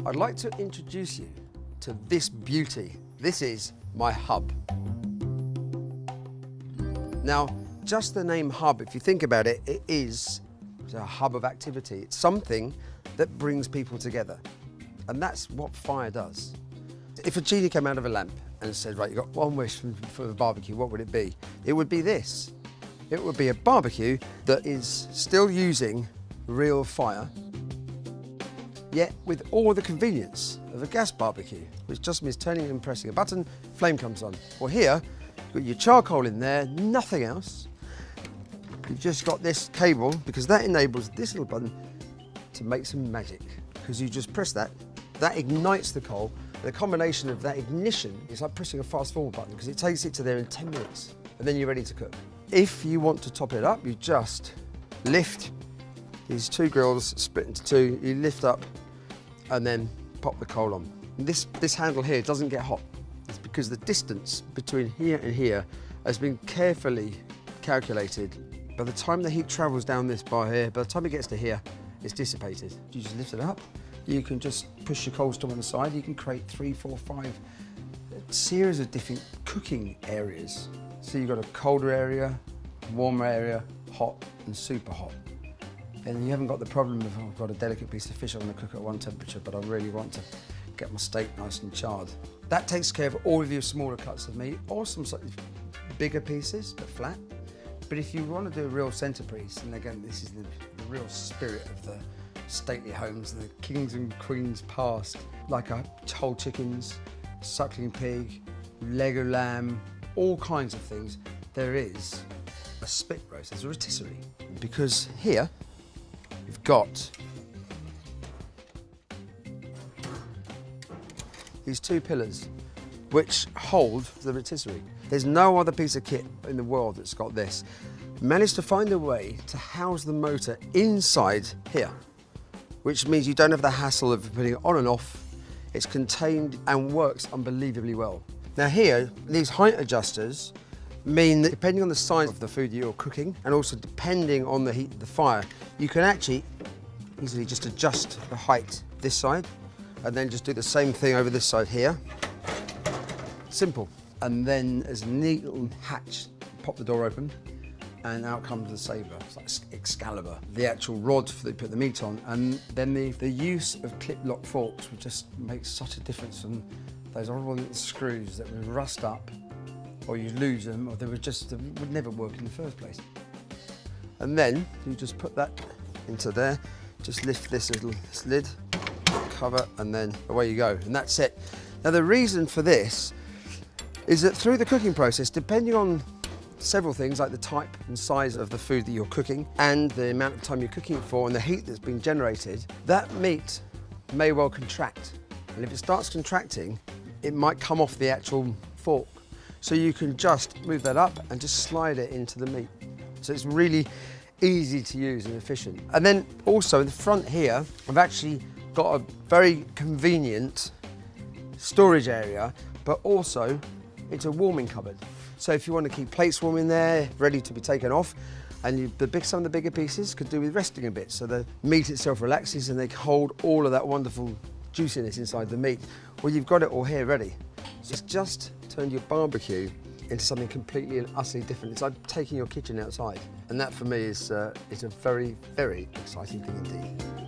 I'd like to introduce you to this beauty. This is my hub. Now, just the name hub, if you think about it, it is a hub of activity. It's something that brings people together. And that's what fire does. If a genie came out of a lamp and said, right, you've got one wish for the barbecue, what would it be? It would be this. It would be a barbecue that is still using real fire, yet with all the convenience of a gas barbecue, which just means turning and pressing a button, flame comes on. Well, here, you've got your charcoal in there, nothing else. You've just got this cable, because that enables this little button to make some magic. Because you just press that, that ignites the coal. The combination of that ignition is like pressing a fast forward button, because it takes it to there in 10 minutes, and then you're ready to cook. If you want to top it up, you just lift these two grills, split into two, you lift up, and then pop the coal on. This handle here doesn't get hot. It's because the distance between here and here has been carefully calculated. By the time the heat travels down this bar here, by the time it gets to here, it's dissipated. You just lift it up. You can just push your coals to one side. You can create 3, 4, 5 series of different cooking areas. So you've got a colder area, warmer area, hot and super hot. And you haven't got the problem of, oh, I've got a delicate piece of fish I want to cook at one temperature, but I really want to get my steak nice and charred. That takes care of all of your smaller cuts of meat, or some slightly bigger pieces, but flat. But if you want to do a real centerpiece, and again, this is the real spirit of the stately homes, the kings and queens past, like whole chickens, suckling pig, leg of lamb, all kinds of things, there is a spit roast, there's a rotisserie. Because here, you've got these two pillars which hold the rotisserie. There's no other piece of kit in the world that's got this. Managed to find a way to house the motor inside here, which means you don't have the hassle of putting it on and off. It's contained and works unbelievably well. Now here, these height adjusters mean that depending on the size of the food you're cooking, and also depending on the heat of the fire, you can actually easily just adjust the height this side, and then just do the same thing over this side here. Simple. And then there's a neat little hatch, pop the door open, and out comes the sabre. It's like Excalibur, the actual rod for put the meat on. And then the use of clip-lock forks would just make such a difference from those horrible little screws that would rust up, or you lose them, or they would never work in the first place. And then you just put that into there, just lift this little lid, cover, and then away you go, and that's it. Now the reason for this is that through the cooking process, depending on several things like the type and size of the food that you're cooking and the amount of time you're cooking it for and the heat that's been generated, that meat may well contract. And if it starts contracting, it might come off the actual fork. So you can just move that up and just slide it into the meat. So it's really easy to use and efficient. And then also in the front here, I've actually got a very convenient storage area, but also it's a warming cupboard. So if you want to keep plates warm in there, ready to be taken off, and some of the bigger pieces could do with resting a bit, so the meat itself relaxes and they hold all of that wonderful juiciness inside the meat. Well, you've got it all here ready. So it's just turned your barbecue into something completely and utterly different. It's like taking your kitchen outside. And that for me is a very, very exciting thing indeed.